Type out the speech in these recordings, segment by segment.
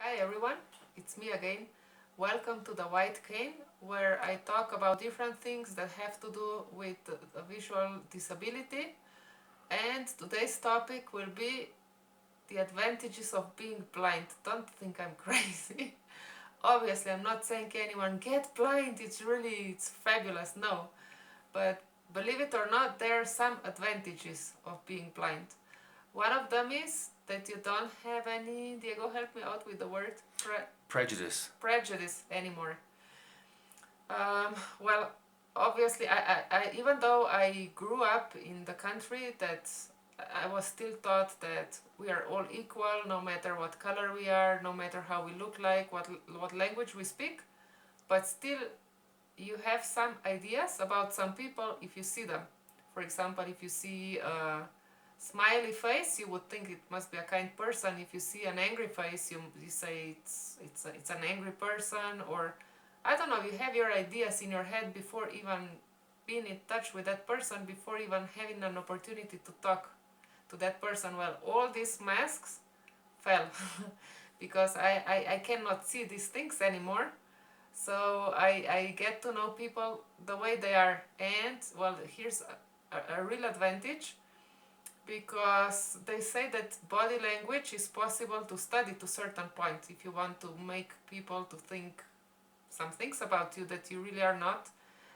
Hi everyone, it's me again. Welcome to the White Cane, where I talk about different things that have to do with a visual disability. And today's topic will be the advantages of being blind. Don't think I'm crazy. Obviously, I'm not saying anyone get blind, it's fabulous, no. But believe it or not, there are some advantages of being blind. One of them is that you don't have any, Diego, help me out with the word, Prejudice. prejudice anymore. Well, obviously, even though I grew up in the country, that I was still taught that we are all equal, no matter what color we are, no matter how we look like, what language we speak. But still, you have some ideas about some people if you see them. For example, if you see a smiley face, you would think it must be a kind person. If you see an angry face, you say it's an angry person, or I don't know, you have your ideas in your head before even being in touch with that person, before even having an opportunity to talk to that person. Well, all these masks fell because I cannot see these things anymore. So I get to know people the way they are. And well, here's a real advantage, because they say that body language is possible to study to certain point if you want to make people to think some things about you that you really are not.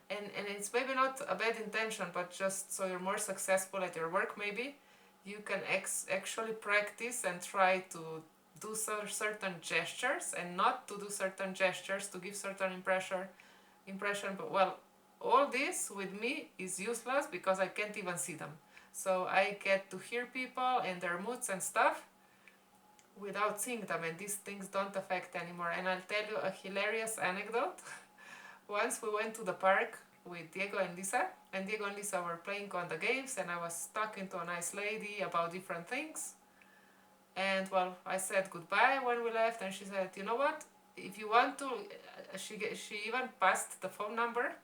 And it's maybe not a bad intention, but just so you're more successful at your work, maybe you can actually practice and try to do certain gestures and not to do certain gestures to give certain impression. But well, all this with me is useless because I can't even see them. So I get to hear people and their moods and stuff without seeing them, and these things don't affect anymore. And I'll tell you a hilarious anecdote. Once we went to the park with Diego and Lisa, and Diego and Lisa were playing on the games, and I was talking to a nice lady about different things. And well, I said goodbye when we left, and she said, "You know what? If you want to," she even passed the phone number,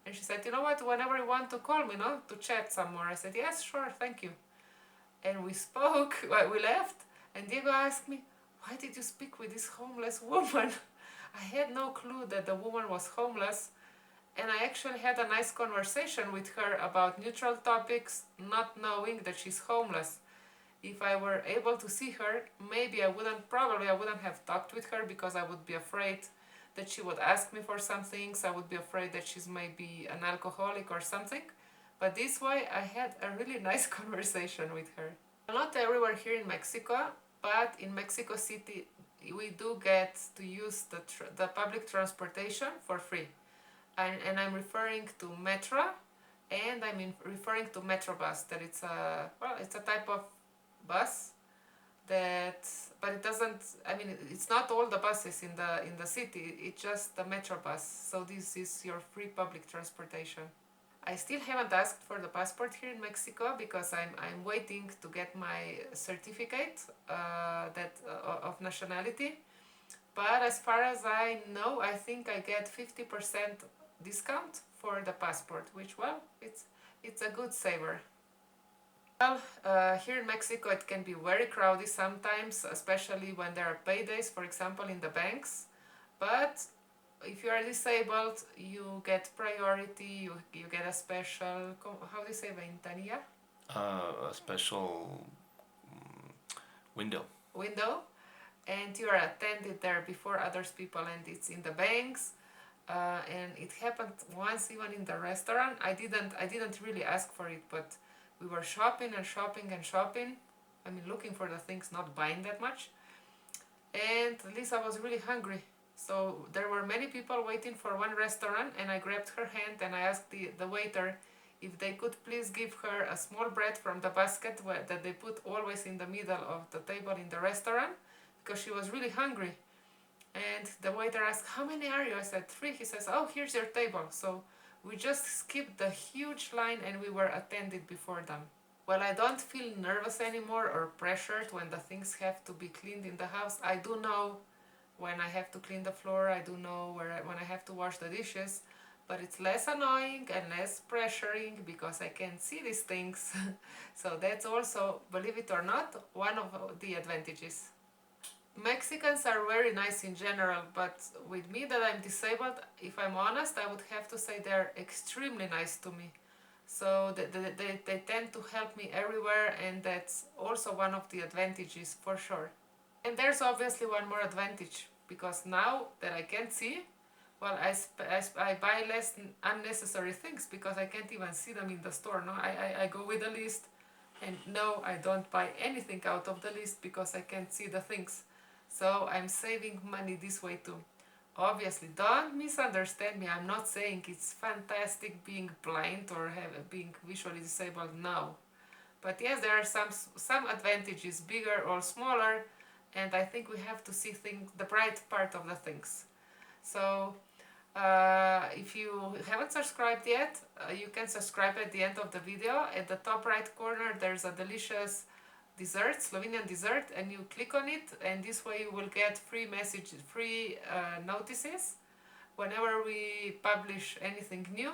and she said, "You know what? Whenever you want to call me, no, to chat some more." I said, "Yes, sure, thank you." And we spoke. Well, we left, and Diego asked me, "Why did you speak with this homeless woman?" I had no clue that the woman was homeless, and I actually had a nice conversation with her about neutral topics, not knowing that she's homeless. If I were able to see her, maybe I wouldn't have talked with her, because I would be afraid that she would ask me for some things. I would be afraid that she's maybe an alcoholic or something. But this way I had a really nice conversation with her. Not everywhere here in Mexico, but in Mexico City we do get to use the public transportation for free. And I'm referring to Metro, and referring to Metrobus, that it's a type of bus that, but it doesn't, it's not all the buses in the city, it's just the Metro bus. So this is your free public transportation. I still haven't asked for the passport here in Mexico, because I'm waiting to get my certificate of nationality. But as far as I know, I think I get 50% discount for the passport, which, well, it's a good saver. Well, here in Mexico it can be very crowded sometimes, especially when there are paydays, for example, in the banks. But if you are disabled, you get priority, you get a special, how do you say, ventanilla? A special window. Window, and you are attended there before others people, and it's in the banks. And it happened once even in the restaurant. I didn't really ask for it, but we were shopping and shopping and shopping. Looking for the things, not buying that much. And Lisa was really hungry. So there were many people waiting for one restaurant, and I grabbed her hand and I asked the waiter if they could please give her a small bread from the basket that they put always in the middle of the table in the restaurant, because she was really hungry. And the waiter asked, "How many are you?" I said, "3." He says, "Oh, here's your table." So we just skipped the huge line and we were attended before them. Well, I don't feel nervous anymore or pressured when the things have to be cleaned in the house. I do know when I have to clean the floor, I do know when I have to wash the dishes, but it's less annoying and less pressuring because I can see these things. So that's also, believe it or not, one of the advantages. Mexicans are very nice in general, but with me that I'm disabled, if I'm honest, I would have to say they're extremely nice to me. So they tend to help me everywhere, and that's also one of the advantages for sure. And there's obviously one more advantage because now that I can't see, well, I buy less unnecessary things because I can't even see them in the store. No, I go with a list, and no, I don't buy anything out of the list because I can't see the things. So I'm saving money this way too. Obviously, don't misunderstand me. I'm not saying it's fantastic being blind or being visually disabled. No, but yes, there are some advantages, bigger or smaller, and I think we have to see the bright part of the things. So if you haven't subscribed yet, you can subscribe at the end of the video. At the top right corner, there's a delicious dessert, Slovenian dessert, and you click on it, and this way you will get free notices whenever we publish anything new.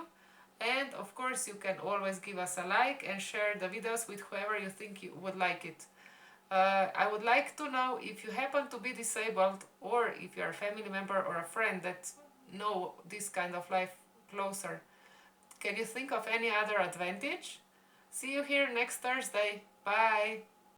And of course, you can always give us a like and share the videos with whoever you think you would like it. I would like to know if you happen to be disabled or if you're a family member or a friend that know this kind of life closer. Can you think of any other advantage? See you here next Thursday. Bye!